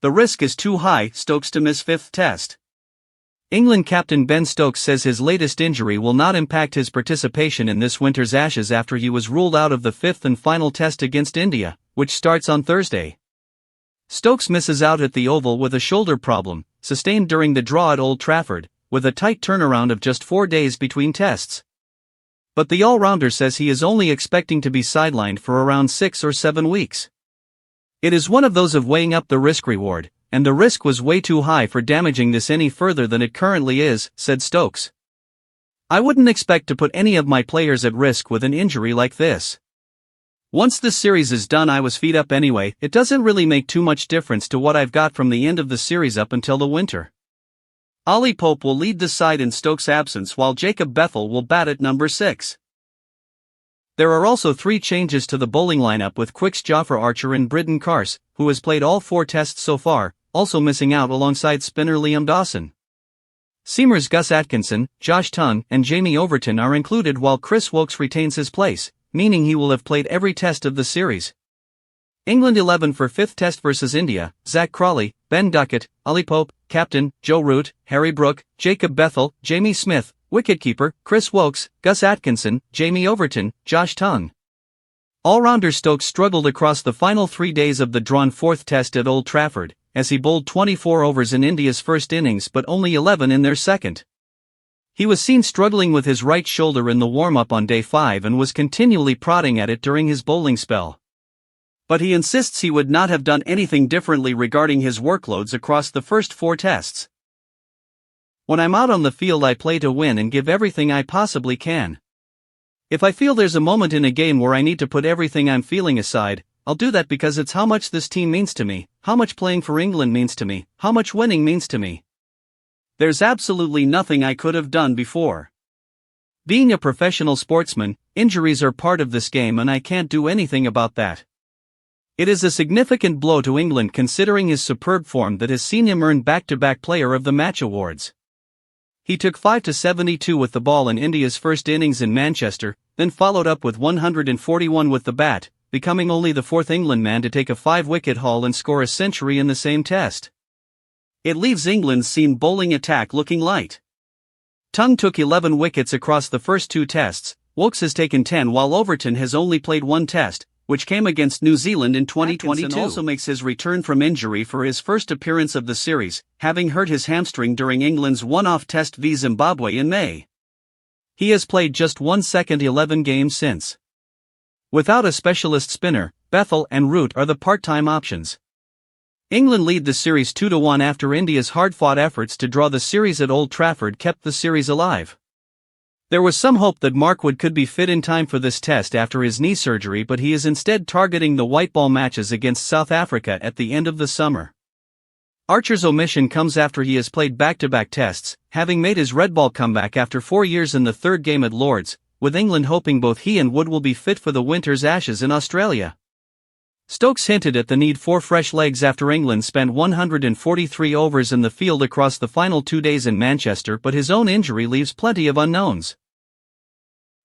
The risk is too high, Stokes to miss fifth test. England captain Ben Stokes says his latest injury will not impact his participation in this winter's Ashes after he was ruled out of the fifth and final test against India, which starts on Thursday. Stokes misses out at the Oval with a shoulder problem, sustained during the draw at Old Trafford, with a tight turnaround of just 4 days between tests. But the all-rounder says he is only expecting to be sidelined for around 6 or 7 weeks. It is one of those of weighing up the risk-reward, and the risk was way too high for damaging this any further than it currently is, said Stokes. I wouldn't expect to put any of my players at risk with an injury like this. Once this series is done I was feet up anyway, it doesn't really make too much difference to what I've got from the end of the series up until the winter. Ollie Pope will lead the side in Stokes' absence while Jacob Bethel will bat at number 6. There are also 3 changes to the bowling lineup with Quick's Jofra Archer and Britton Carse, who has played all 4 tests so far, also missing out alongside spinner Liam Dawson. Seamers Gus Atkinson, Josh Tongue, and Jamie Overton are included while Chris Woakes retains his place, meaning he will have played every test of the series. England 11 for 5th test versus India: Zach Crawley, Ben Duckett, Ollie Pope, captain, Joe Root, Harry Brook, Jacob Bethel, Jamie Smith, wicketkeeper, Chris Woakes, Gus Atkinson, Jamie Overton, Josh Tongue. All-rounder Stokes struggled across the final 3 days of the drawn 4th test at Old Trafford, as he bowled 24 overs in India's first innings but only 11 in their second. He was seen struggling with his right shoulder in the warm-up on day 5 and was continually prodding at it during his bowling spell. But he insists he would not have done anything differently regarding his workloads across the first 4 tests. When I'm out on the field I play to win and give everything I possibly can. If I feel there's a moment in a game where I need to put everything I'm feeling aside, I'll do that because it's how much this team means to me, how much playing for England means to me, how much winning means to me. There's absolutely nothing I could have done before. Being a professional sportsman, injuries are part of this game and I can't do anything about that. It is a significant blow to England considering his superb form that has seen him earn back-to-back Player of the Match awards. He took 5-72 with the ball in India's first innings in Manchester, then followed up with 141 with the bat, becoming only the 4th England man to take a 5-wicket haul and score a century in the same test. It leaves England's seam bowling attack looking light. Tongue took 11 wickets across the first 2 tests, Woakes has taken 10 while Overton has only played 1 test, which came against New Zealand in 2022. Atkinson also makes his return from injury for his first appearance of the series, having hurt his hamstring during England's one-off test v Zimbabwe in May. He has played just 1 second 11 games since. Without a specialist spinner, Bethel and Root are the part-time options. England lead the series 2-1 after India's hard-fought efforts to draw the series at Old Trafford kept the series alive. There was some hope that Mark Wood could be fit in time for this test after his knee surgery, but he is instead targeting the white ball matches against South Africa at the end of the summer. Archer's omission comes after he has played back-to-back tests, having made his red ball comeback after 4 years in the 3rd game at Lord's, with England hoping both he and Wood will be fit for the winter's Ashes in Australia. Stokes hinted at the need for fresh legs after England spent 143 overs in the field across the final 2 days in Manchester, but his own injury leaves plenty of unknowns.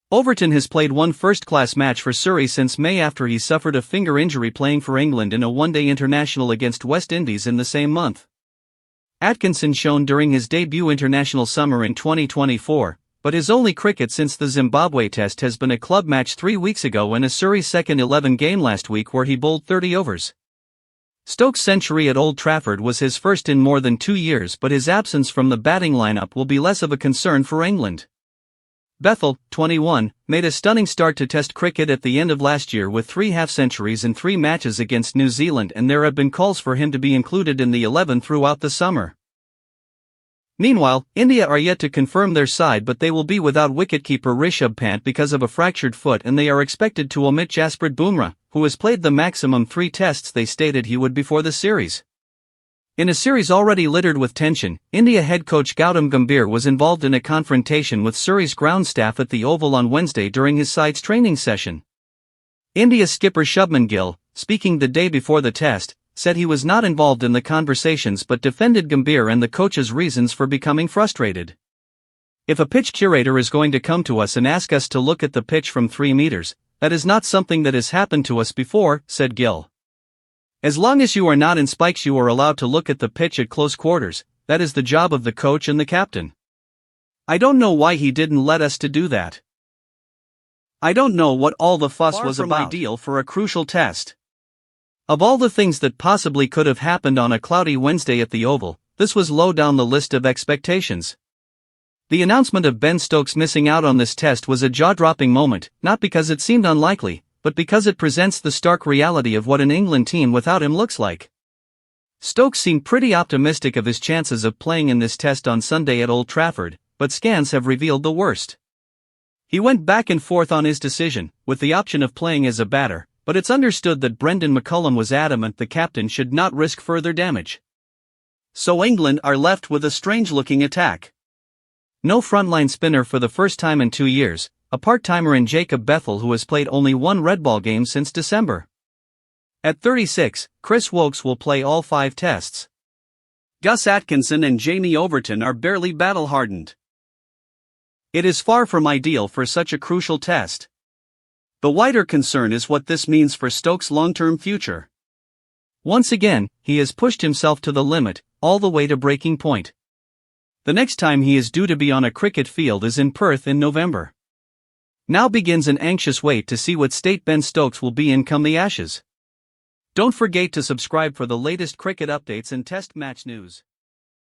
Overton has played 1 first-class match for Surrey since May after he suffered a finger injury playing for England in a one-day international against West Indies in the same month. Atkinson shone during his debut international summer in 2024, but his only cricket since the Zimbabwe test has been a club match 3 weeks ago and a Surrey second 11 game last week where he bowled 30 overs. Stokes' century at Old Trafford was his first in more than 2 years, but his absence from the batting lineup will be less of a concern for England. Bethel, 21, made a stunning start to Test cricket at the end of last year with 3 half-centuries in 3 matches against New Zealand, and there have been calls for him to be included in the 11 throughout the summer. Meanwhile, India are yet to confirm their side, but they will be without wicketkeeper Rishabh Pant because of a fractured foot, and they are expected to omit Jasprit Bumrah, who has played the maximum 3 tests they stated he would before the series. In a series already littered with tension, India head coach Gautam Gambhir was involved in a confrontation with Surrey's ground staff at the Oval on Wednesday during his side's training session. India skipper Shubman Gill, speaking the day before the test, said he was not involved in the conversations but defended Gambhir and the coach's reasons for becoming frustrated. If a pitch curator is going to come to us and ask us to look at the pitch from 3 meters, that is not something that has happened to us before, said Gill. As long as you are not in spikes, you are allowed to look at the pitch at close quarters. That is the job of the coach and the captain. I don't know why he didn't let us to do that. I don't know what all the fuss was about. Ideal for a crucial test. Of all the things that possibly could have happened on a cloudy Wednesday at the Oval, this was low down the list of expectations. The announcement of Ben Stokes missing out on this test was a jaw-dropping moment, not because it seemed unlikely, but because it presents the stark reality of what an England team without him looks like. Stokes seemed pretty optimistic of his chances of playing in this test on Sunday at Old Trafford, but scans have revealed the worst. He went back and forth on his decision, with the option of playing as a batter, but it's understood that Brendan McCullum was adamant the captain should not risk further damage. So England are left with a strange-looking attack. No frontline spinner for the first time in 2 years, a part-timer in Jacob Bethel who has played only one red ball game since December. At 36, Chris Woakes will play all 5 tests. Gus Atkinson and Jamie Overton are barely battle-hardened. It is far from ideal for such a crucial test. The wider concern is what this means for Stokes' long-term future. Once again, he has pushed himself to the limit, all the way to breaking point. The next time he is due to be on a cricket field is in Perth in November. Now begins an anxious wait to see what state Ben Stokes will be in come the Ashes. Don't forget to subscribe for the latest cricket updates and test match news.